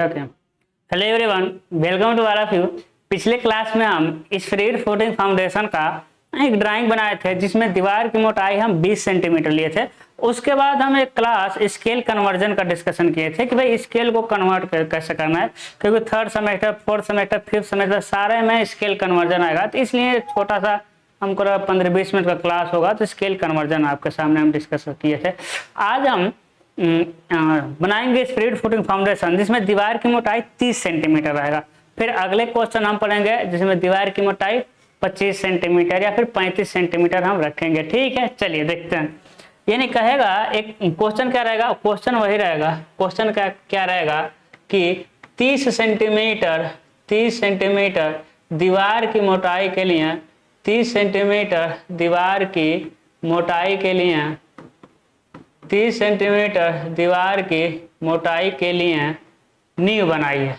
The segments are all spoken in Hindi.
Okay, hello everyone, welcome to all of you. पिछले क्लास में हम स्प्रेड फुटिंग फाउंडेशन का एक ड्राइंग बनाए थे जिसमें दीवार की मोटाई हम 20 सेंटीमीटर लिए थे। उसके बाद हम एक क्लास स्केल कन्वर्जन का डिस्कशन किए थे कि भाई स्केल को कन्वर्ट कैसे करना है, क्योंकि third semester, fourth semester, fifth semester सारे में स्केल कन्वर्जन आएगा। तो इसलिए छोटा सा हमको 15-20 मिनट का क्लास होगा, तो स्केल कन्वर्जन आपके सामने हम डिस्कस किए थे। आज हम बनाएंगे स्प्रेड फुटिंग फाउंडेशन जिसमें दीवार की मोटाई 30 सेंटीमीटर रहेगा। फिर अगले क्वेश्चन हम पढ़ेंगे जिसमें दीवार की मोटाई 25 सेंटीमीटर या फिर 35 सेंटीमीटर हम रखेंगे। ठीक है, चलिए देखते हैं। यानी कहेगा एक क्वेश्चन क्या रहेगा, क्वेश्चन वही रहेगा। क्वेश्चन क्या रहेगा कि 30 सेंटीमीटर दीवार की मोटाई के लिए, 30 सेंटीमीटर दीवार की मोटाई के लिए, 30 सेंटीमीटर दीवार की मोटाई के लिए नींव बनाइए,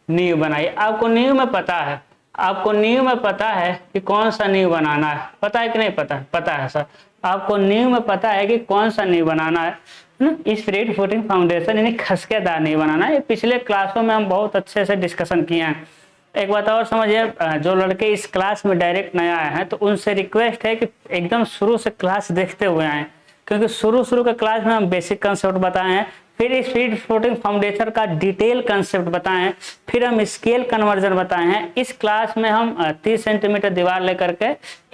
नींव बनाइए। आपको नींव में पता है, आपको नींव में पता है कि कौन सा नींव बनाना है, पता है कि नहीं पता? पता है सर, आपको नींव में पता है कि कौन सा नींव बनाना है ना। स्प्रेड फुटिंग फाउंडेशन यानी खसकेदार नींव बनाना है। ये पिछले क्लासों में हम बहुत अच्छे से डिस्कशन किए हैं। एक बात और समझिए, जो लड़के इस क्लास में डायरेक्ट नया आए हैं तो उनसे रिक्वेस्ट है कि एकदम शुरू से क्लास देखते हुए आए, क्योंकि शुरू के क्लास में हम बेसिक कंसेप्ट बताए हैं, फिर स्प्रेड फुटिंग फाउंडेशन का डिटेल कंसेप्ट बताए हैं, फिर हम स्केल कन्वर्जन बताए हैं। इस क्लास में हम 30 सेंटीमीटर दीवार लेकर के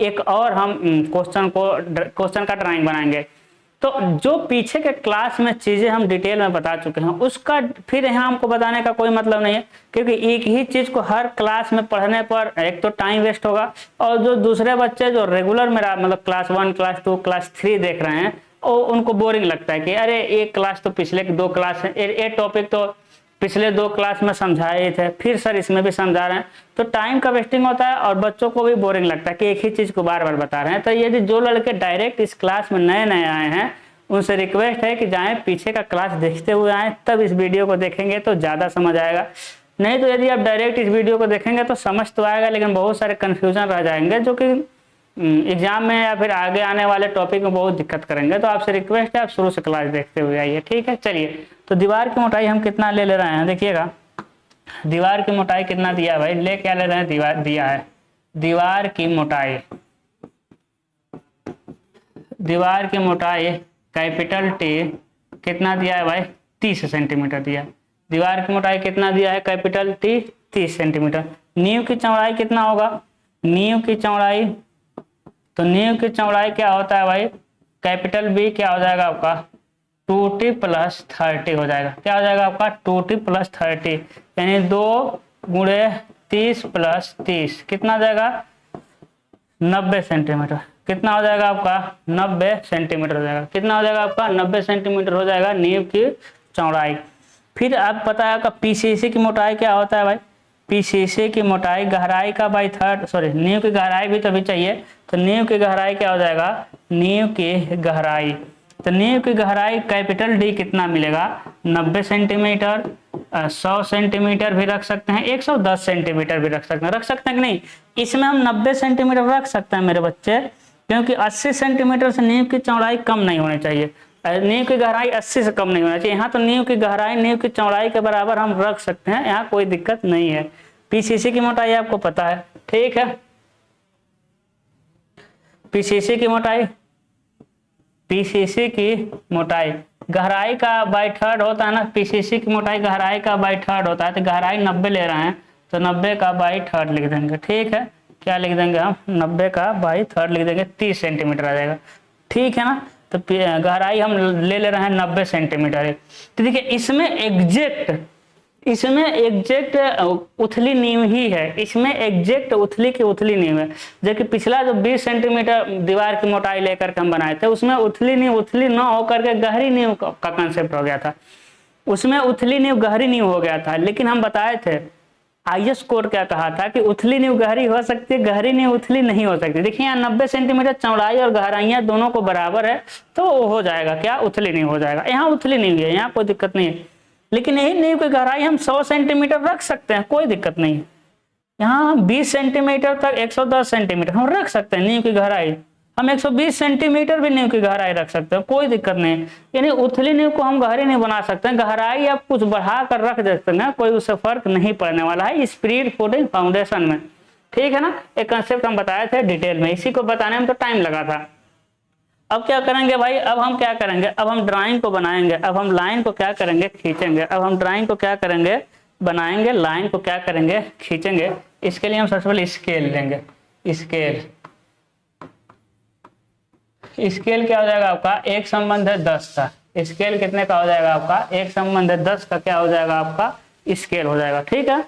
एक और हम क्वेश्चन का ड्राइंग बनाएंगे। तो जो पीछे के क्लास में चीजें हम डिटेल में बता चुके हैं उसका फिर यहाँ हमको बताने का कोई मतलब नहीं है, क्योंकि एक ही चीज को हर क्लास में पढ़ने पर एक तो टाइम वेस्ट होगा, और जो दूसरे बच्चे जो रेगुलर मेरा मतलब क्लास 1, क्लास 2, क्लास 3 देख रहे हैं और उनको बोरिंग लगता है कि अरे एक क्लास तो पिछले 2 क्लास है, ये टॉपिक तो पिछले 2 क्लास में समझाए थे, फिर सर इसमें भी समझा रहे हैं, तो टाइम का वेस्टिंग होता है और बच्चों को भी बोरिंग लगता है कि एक ही चीज को बार बार बता रहे हैं। तो यदि जो लड़के डायरेक्ट इस क्लास में नए आए हैं उनसे रिक्वेस्ट है कि जाएं पीछे का क्लास देखते हुए आए, तब इस वीडियो को देखेंगे तो ज्यादा समझ आएगा। नहीं तो यदि आप डायरेक्ट इस वीडियो को देखेंगे तो समझ तो आएगा, लेकिन बहुत सारे कंफ्यूजन रह जाएंगे जो कि एग्जाम में या फिर आगे आने वाले टॉपिक में बहुत दिक्कत करेंगे। तो आपसे रिक्वेस्ट है आप शुरू से क्लास देखते हुए आइए। ठीक है, चलिए। तो दीवार की मोटाई हम कितना ले रहे हैं, देखिएगा दीवार की मोटाई कितना दिया है भाई, ले क्या ले रहे हैं, दीवार दिया है। दीवार की मोटाई कैपिटल टी कितना दिया है भाई, 30 सेंटीमीटर दिया। दीवार की मोटाई कितना दिया है, कैपिटल टी 30 सेंटीमीटर। नींव की चौड़ाई कितना होगा, नींव की चौड़ाई, तो नींव की चौड़ाई क्या होता है भाई, कैपिटल बी क्या हो जाएगा आपका 2t + 30 हो जाएगा। क्या हो जाएगा आपका 2t + 30, यानी 2 × 30 + 30 कितना हो जाएगा 90 सेंटीमीटर। कितना हो जाएगा आपका 90 सेंटीमीटर हो जाएगा। कितना हो जाएगा आपका 90 सेंटीमीटर हो जाएगा नींव की चौड़ाई। फिर आप पता है आपका पीसीसी की मोटाई क्या होता है भाई, पीसीसी की मोटाई गहराई का बाई थर्ड, सॉरी नींव की गहराई भी तभी चाहिए, तो नींव की गहराई क्या हो जाएगा, नींव की गहराई, तो नींव की गहराई कैपिटल डी कितना मिलेगा 90 सेंटीमीटर। 100 सेंटीमीटर भी रख सकते हैं, 110 सेंटीमीटर भी रख सकते हैं कि नहीं। इसमें हम 90 सेंटीमीटर रख सकते हैं मेरे बच्चे, क्योंकि 80 सेंटीमीटर से नींव की चौड़ाई कम नहीं होनी चाहिए, नींव की गहराई 80 से कम नहीं होना चाहिए। यहाँ तो नींव की गहराई नींव की चौड़ाई के बराबर हम रख सकते हैं, यहाँ कोई दिक्कत नहीं है। पीसीसी की मोटाई आपको पता है, ठीक है। पीसीसी की मोटाई गहराई का बाई थर्ड होता है ना, पीसीसी की मोटाई गहराई का बाई थर्ड होता है, तो गहराई 90 ले रहे हैं तो 90 का बाई थर्ड लिख देंगे। ठीक है, क्या लिख देंगे हम 90 का बाई थर्ड लिख देंगे, 30 सेंटीमीटर आ जाएगा। ठीक है ना, तो गहराई हम ले रहे हैं 90 सेंटीमीटर। तो देखिए इसमें एग्जैक्ट उथली नींव ही है, इसमें एग्जैक्ट उथली की उथली नींव है। जबकि पिछला जो 20 सेंटीमीटर दीवार की मोटाई लेकर के हम बनाए थे उसमें उथली न होकर के गहरी नींव का कंसेप्ट हो गया था, उसमें उथली नींव गहरी नींव हो गया था। लेकिन हम बताए थे आईएस कोड क्या कहा था कि उथली नींव गहरी हो सकती है, गहरी नींव उथली नहीं हो सकती। देखिए यहाँ 90 सेंटीमीटर चौड़ाई और गहराइयां दोनों को बराबर है, तो वो हो जाएगा क्या, उथली नींव हो जाएगा। यहाँ उथली नींव है, यहाँ कोई दिक्कत नहीं है। लेकिन यही नींव की गहराई हम 100 सेंटीमीटर रख सकते हैं, कोई दिक्कत नहीं। यहाँ हम 20 सेंटीमीटर तक 110 सेंटीमीटर हम रख सकते हैं नींव की गहराई, हम 120 सेंटीमीटर भी नींव की गहराई रख सकते हैं, कोई दिक्कत नहीं। यानी उथली नींव को हम गहरी नहीं बना सकते हैं, गहराई आप कुछ बढ़ा कर रख सकते हैं, कोई उससे फर्क नहीं पड़ने वाला है स्पिरिट फुटिंग फाउंडेशन में। ठीक है ना, एक कंसेप्ट हम बताए थे डिटेल में, इसी को बताने में तो टाइम लगा था। अब क्या करेंगे भाई, अब हम क्या करेंगे, अब हम ड्राइंग को बनाएंगे, अब हम लाइन को क्या करेंगे, खींचेंगे। अब हम ड्राइंग को क्या करेंगे, बनाएंगे, लाइन को क्या करेंगे, खींचेंगे। इसके लिए हम सबसे पहले स्केल लेंगे। स्केल स्केल क्या हो जाएगा आपका, एक संबंध है 10 का। स्केल कितने का हो जाएगा आपका, एक संबंध है 10 का क्या हो जाएगा आपका, स्केल हो जाएगा। ठीक है,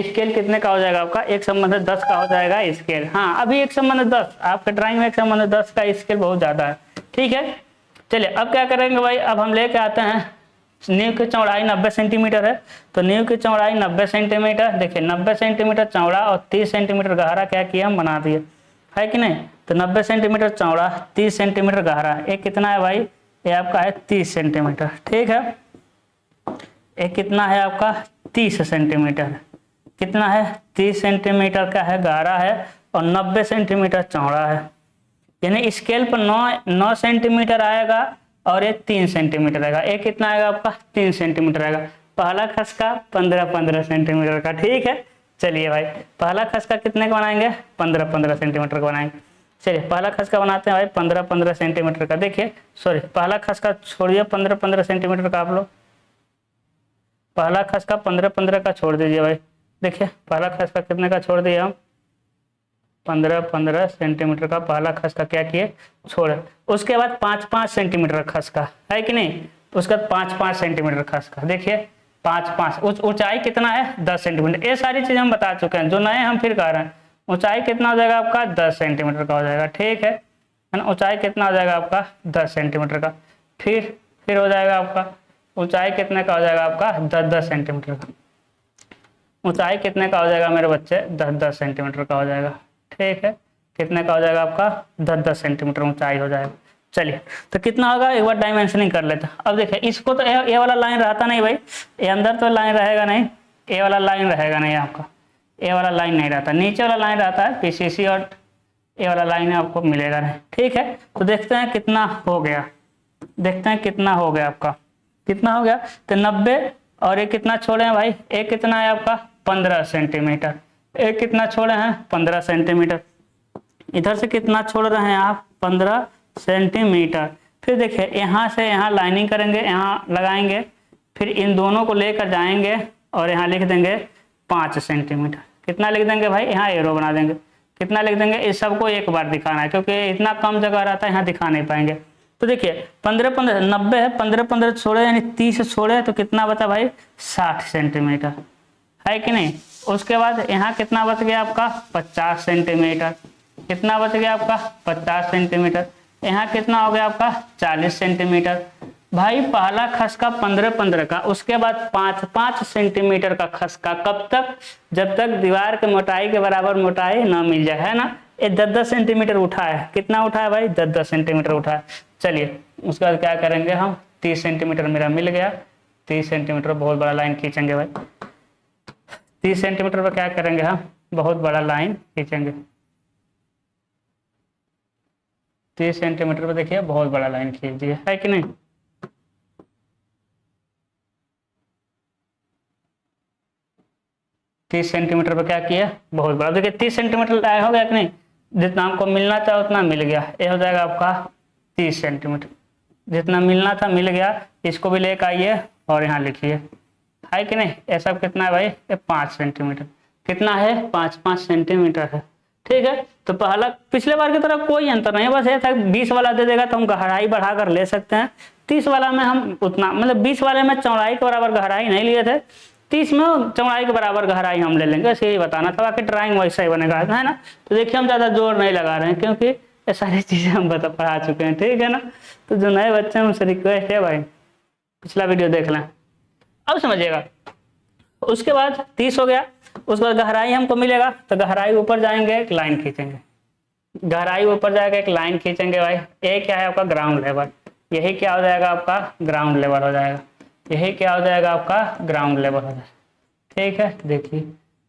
स्केल कितने का हो जाएगा आपका, एक संबंध 10 का हो जाएगा स्केल। हाँ, अभी एक संबंध 10, आपके ड्राइंग में एक संबंध 10 का स्केल बहुत ज्यादा है। ठीक है, चलिए अब क्या करेंगे भाई, अब हम लेके आते हैं, नींव की चौड़ाई 90 सेंटीमीटर है, तो नींव की चौड़ाई 90 सेंटीमीटर। देखिए 90 सेंटीमीटर चौड़ा और 30 सेंटीमीटर गहरा क्या किया, हम बना दिए, है कि नहीं। तो 90 सेंटीमीटर चौड़ा, 30 सेंटीमीटर गहरा, एक कितना है भाई, ये आपका है 30 सेंटीमीटर। ठीक है, एक कितना है आपका 30 सेंटीमीटर, कितना है 30 सेंटीमीटर का है, गहरा है और 90 सेंटीमीटर चौड़ा है। यानी स्केल पर 9 सेंटीमीटर आएगा और ये 3 सेंटीमीटर आएगा। एक कितना आएगा आपका 3 सेंटीमीटर आएगा। पहला खसका 15-15 सेंटीमीटर का। ठीक है, चलिए भाई पहला खसका कितने का बनाएंगे, 15-15 सेंटीमीटर का बनाएंगे। चलिए पहला खसका बनाते हैं भाई 15-15 सेंटीमीटर का। देखिए सॉरी, पहला खसका छोड़िए 15-15 सेंटीमीटर का, आप लोग पहला खसका 15-15 का छोड़ दीजिए भाई। देखिए पहला खसका कितने का छोड़ दिए हम, 15-15 सेंटीमीटर का पहला खसका क्या किए, छोड़े। उसके बाद 5-5 सेंटीमीटर खसका, है कि नहीं, उसके बाद 5-5 सेंटीमीटर खसका। देखिए 5-5, ऊंचाई कितना है 10 सेंटीमीटर। ये सारी चीजें हम बता चुके हैं, जो नए हम फिर कह रहे हैं। ऊंचाई कितना हो जाएगा आपका 10 सेंटीमीटर का हो जाएगा। ठीक है ना, ऊंचाई कितना हो जाएगा आपका 10 सेंटीमीटर का। फिर हो जाएगा आपका ऊंचाई कितने का हो जाएगा आपका 10-10 सेंटीमीटर का। ऊंचाई कितने का हो जाएगा मेरे बच्चे, 10-10 सेंटीमीटर का हो जाएगा। ठीक है, कितने का हो जाएगा आपका 10-10 सेंटीमीटर ऊंचाई हो जाएगा। चलिए तो कितना होगा, एक बार डायमेंशनिंग कर लेते हैं। अब देखिए इसको तो ये वाला लाइन रहता नहीं भाई, ये अंदर तो लाइन रहेगा नहीं, ये वाला लाइन रहेगा नहीं आपका, ये वाला लाइन नहीं रहता, नीचे वाला लाइन रहता है पीसीसी और ये वाला लाइन आपको मिलेगा नहीं। ठीक है, तो देखते हैं कितना हो गया, देखते हैं कितना हो गया आपका, कितना हो गया। तो 90 और एक कितना छोड़े हैं भाई, एक कितना है आपका 15 सेंटीमीटर, एक कितना छोड़े हैं 15 सेंटीमीटर। इधर से कितना छोड़ रहे हैं आप 15 सेंटीमीटर। फिर देखिए यहाँ से यहाँ लाइनिंग करेंगे, यहाँ लगाएंगे, फिर इन दोनों को लेकर जाएंगे और यहाँ लिख देंगे 5 सेंटीमीटर। कितना लिख देंगे भाई, यहाँ एरो बना देंगे, कितना लिख देंगे। इस सबको एक बार दिखाना है क्योंकि इतना कम जगह रहता है, यहाँ दिखा नहीं पाएंगे। तो देखिए 15-15 90 है, 15-15 छोड़े यानी 30 छोड़े, तो कितना बचा भाई 60 सेंटीमीटर, है कि नहीं। उसके बाद यहाँ कितना बच गया आपका 50 सेंटीमीटर, कितना बच गया आपका 50 सेंटीमीटर। यहाँ कितना हो गया आपका 40 सेंटीमीटर। भाई पहला खसका 15-15 का, उसके बाद 5-5 सेंटीमीटर का खसका, कब तक, जब तक दीवार के मोटाई के बराबर मोटाई ना मिल जाए, है ना। ये 10-10 सेंटीमीटर उठा है, कितना उठा है भाई 10-10 सेंटीमीटर उठा है। चलिए उसके बाद क्या करेंगे हम, 30 सेंटीमीटर मेरा मिल गया, 30 सेंटीमीटर बहुत बड़ा लाइन खींचेंगे भाई। 30 सेंटीमीटर पर क्या करेंगे हम, बहुत बड़ा लाइन खींचेंगे। 30 सेंटीमीटर पर देखिए बहुत बड़ा लाइन खींच दिया, है कि नहीं। तीस सेंटीमीटर पर क्या किया, बहुत बड़ा। देखिए 30 सेंटीमीटर लाइन हो गया कि नहीं, जितना हमको मिलना था उतना मिल गया। ये हो जाएगा आपका 30 सेंटीमीटर, जितना मिलना था मिल गया। इसको भी लेकर आइए और यहाँ लिखिए, है कि नहीं। ये सब कितना है भाई, ये 5 सेंटीमीटर, कितना है 5-5 सेंटीमीटर है। ठीक है, तो पहला पिछले बार की तरह कोई अंतर नहीं है, बस ये था 20 वाला दे देगा तो हम गहराई बढ़ाकर ले सकते हैं। 30 वाला में हम उतना, मतलब 20 वाले में चौड़ाई के बराबर गहराई नहीं लिए थे, 30 में चौड़ाई के बराबर गहराई हम ले लेंगे, ऐसे ही बताना था। बाकी ड्राइंग वैसा ही बनेगा, है ना। तो देखिए हम ज्यादा जोर नहीं लगा रहे हैं क्योंकि ये सारी चीजें हम पढ़ा चुके हैं, ठीक है ना। तो जो नए बच्चे हैं उनसे रिक्वेस्ट है भाई पिछला वीडियो देख लें, अब समझिएगा। उसके बाद 30 हो गया, उसके बाद गहराई हमको मिलेगा, तो गहराई ऊपर जाएंगे एक लाइन खींचेंगे, गहराई ऊपर जाकर एक लाइन खींचेंगे भाई। ये क्या है आपका ग्राउंड लेवल, यही क्या हो जाएगा आपका ग्राउंड लेवल हो जाएगा, यही क्या हो जाएगा आपका ग्राउंड लेवल हो जाएगा। ठीक है, देखिए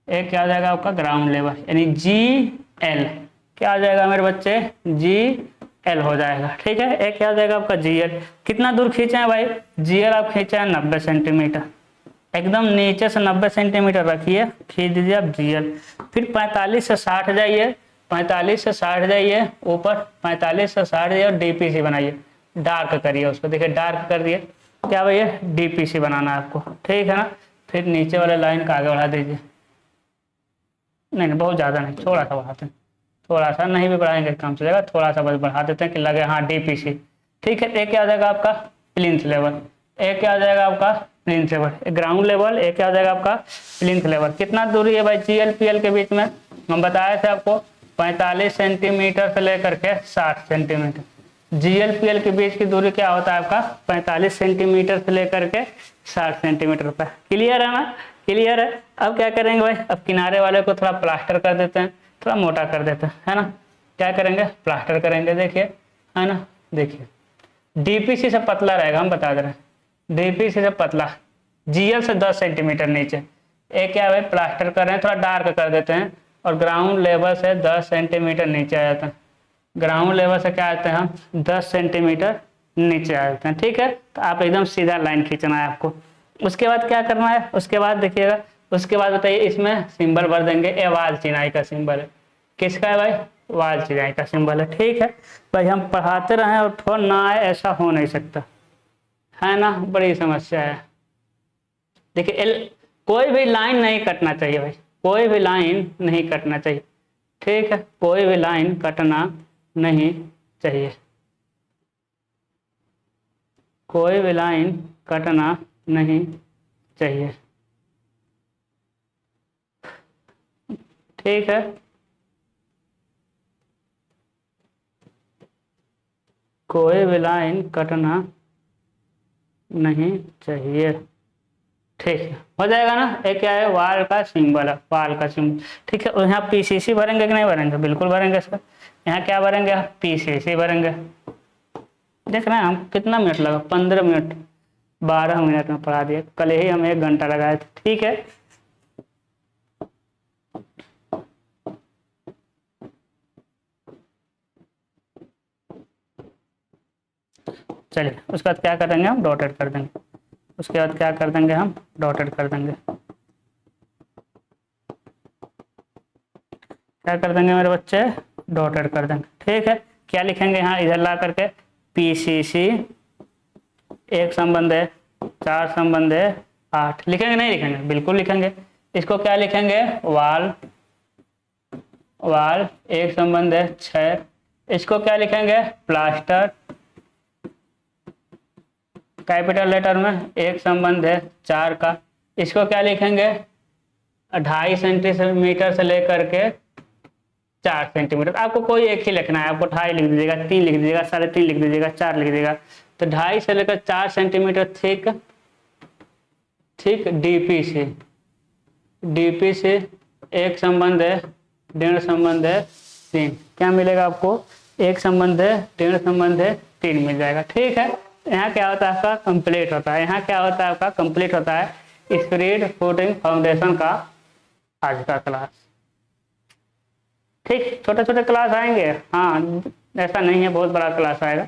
ये क्या हो जाएगा आपका ग्राउंड लेवल, यानी GL क्या आ जाएगा मेरे बच्चे, जी एल हो जाएगा। ठीक है, एक क्या हो जाएगा आपका जी एल। कितना दूर खींचे हैं भाई, जी एल आप खींचे हैं 90 सेंटीमीटर, एकदम नीचे से 90 सेंटीमीटर रखिए, खींच दीजिए आप जी एल। फिर 45 से 60 जाइए, 45 से 60 जाइए ऊपर, 45 से 60 जाइए और डीपीसी बनाइए, डार्क करिए उसको, देखिए डार्क कर दिए। क्या भैया, डीपीसी बनाना है आपको, ठीक है ना। फिर नीचे वाले लाइन का आगे बढ़ा दीजिए, नहीं नहीं बहुत ज़्यादा नहीं, थोड़ा सा बढ़ाते हैं, थोड़ा सा, नहीं भी बढ़ाएंगे काम चलेगा, थोड़ा सा बस बढ़ा देते हैं कि लगे हाँ डीपीसी। ठीक है, एक क्या आ जाएगा आपका प्लिंथ लेवल, एक क्या आ जाएगा आपका प्लिंथ लेवल, ग्राउंड लेवल, एक क्या आ जाएगा आपका प्लिंथ लेवल। कितना दूरी है भाई जीएल पीएल के बीच में, हम बताए थे आपको 45 सेंटीमीटर से लेकर के 60 सेंटीमीटर। जीएल पीएल के बीच की दूरी क्या होता है आपका 45 सेंटीमीटर से लेकर के 60 सेंटीमीटर पर। क्लियर है ना, क्लियर है। अब क्या करेंगे भाई, अब किनारे वाले को थोड़ा प्लास्टर कर देते हैं, थोड़ा मोटा कर देते हैं, है ना। क्या करेंगे, प्लास्टर करेंगे, देखिए, है ना। देखिए डीपीसी से पतला रहेगा, हम बता दे रहे हैं, डीपीसी से पतला, जीएल से 10 सेंटीमीटर नीचे। एक क्या भाई प्लास्टर कर रहे हैं, थोड़ा डार्क कर देते हैं, और ग्राउंड लेवल से 10 सेंटीमीटर नीचे आ जाता है, ग्राउंड लेवल से क्या आते हैं हम 10 सेंटीमीटर नीचे आ जाते हैं। ठीक है, तो आप एकदम सीधा लाइन खींचना है आपको। उसके बाद क्या करना है, उसके बाद देखिएगा, उसके बाद बताइए, इसमें सिंबल भर देंगे, ये वाल चिनाई का सिंबल है। किसका है भाई, वाल चिनाई का सिंबल है। ठीक है भाई, हम पढ़ाते रहें और ठोन ना आए ऐसा हो नहीं सकता, है ना, बड़ी समस्या है। देखिए कोई भी लाइन नहीं कटना चाहिए भाई, कोई भी लाइन नहीं कटना चाहिए। ठीक है, कोई भी लाइन कटना नहीं चाहिए, कोई भी लाइन कटना नहीं चाहिए। ठीक है, कोई भी लाइन कटना नहीं चाहिए। ठीक है, हो जाएगा ना। एक क्या है, वाल का सिंबल है, वाल का सिंबल। ठीक है, और यहाँ पीसीसी भरेंगे कि नहीं भरेंगे, बिल्कुल भरेंगे सर। यहाँ क्या भरेंगे, पीसीसी भरेंगे। देख रहे हैं हम कितना मिनट लगा, 15 मिनट, 12 मिनट में पढ़ा दिए, कल ही हम 1 घंटा लगाए थे। ठीक है, चलिए उसके बाद क्या करेंगे, हम डॉटेड कर देंगे। उसके बाद क्या कर देंगे, हम डॉटेड कर देंगे। क्या कर देंगे मेरे बच्चे, डॉटेड कर देंगे। ठीक है, क्या लिखेंगे यहाँ, इधर ला करके पीसीसी 1 संबंध है, 4 संबंध है 8, लिखेंगे नहीं लिखेंगे, बिल्कुल लिखेंगे। इसको क्या लिखेंगे, वाल, वाल 1 संबंध है 6, इसको क्या लिखेंगे, प्लास्टर, कैपिटल लेटर में 1 संबंध है 4 का, इसको क्या लिखेंगे 2.5 सेंटीमीटर से लेकर के 4 सेंटीमीटर। आपको कोई एक ही लिखना है, आपको 2.5 लिख दीजिएगा, 3 लिख दीजिएगा, 3.5 लिख दीजिएगा, 4 लिख दीजिएगा। तो 2.5 से लेकर 4 सेंटीमीटर थिक, ठीक डीपीसी, डीपीसी 1 संबंध है 1.5 संबंध है 3, क्या मिलेगा आपको, 1 संबंध है 1.5 संबंध है 3 मिल जाएगा। ठीक है, यहाँ क्या होता है आपका कंप्लीट होता है, यहाँ क्या होता है आपका कंप्लीट होता है स्पीड फुटिंग फाउंडेशन का आज का क्लास। ठीक, छोटे छोटे क्लास आएंगे, हाँ ऐसा नहीं है बहुत बड़ा क्लास आएगा,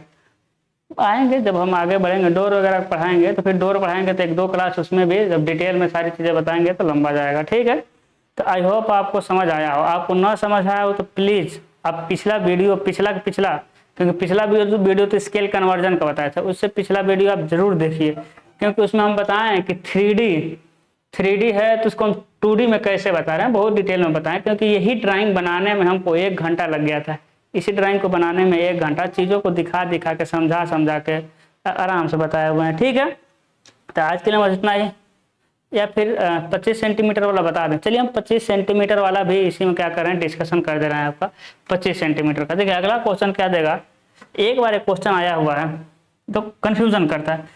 आएंगे जब हम आगे बढ़ेंगे, डोर वगैरह पढ़ाएंगे तो फिर डोर पढ़ाएंगे तो 1-2 क्लास उसमें भी जब डिटेल में सारी चीज़ें बताएंगे तो लंबा जाएगा। ठीक है, तो आई होप आपको समझ आया हो। आपको ना समझ आया हो तो प्लीज़ आप पिछला वीडियो, पिछला क्योंकि पिछला वीडियो तो स्केल कन्वर्जन का बताया था, उससे पिछला वीडियो आप जरूर देखिए, क्योंकि उसमें हम बताएं कि 3D है तो उसको हम 2D में कैसे बता रहे हैं, बहुत डिटेल में बताएं, क्योंकि यही ड्राइंग बनाने में हमको 1 घंटा लग गया था। इसी ड्राइंग को बनाने में 1 घंटा, चीज़ों को दिखा के समझा के आराम से बताए हुए हैं। ठीक है, तो आज के लिए बस इतना ही, या फिर 25 सेंटीमीटर वाला बता दें। चलिए हम 25 सेंटीमीटर वाला भी इसी में क्या कर रहे हैं, डिस्कशन कर दे रहे हैं आपका 25 सेंटीमीटर का। देखिए अगला क्वेश्चन क्या देगा, एक बार एक क्वेश्चन आया हुआ है तो कन्फ्यूज़न करता है,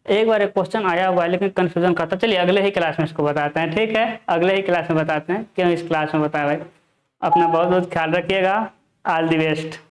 एक बार एक क्वेश्चन आया हुआ है लेकिन कन्फ्यूजन करता है। चलिए अगले ही क्लास में इसको बताते हैं। ठीक है, अगले ही क्लास में बताते हैं, क्यों इस क्लास में बताया भाई। अपना बहुत बहुत ख्याल रखिएगा, ऑल द बेस्ट।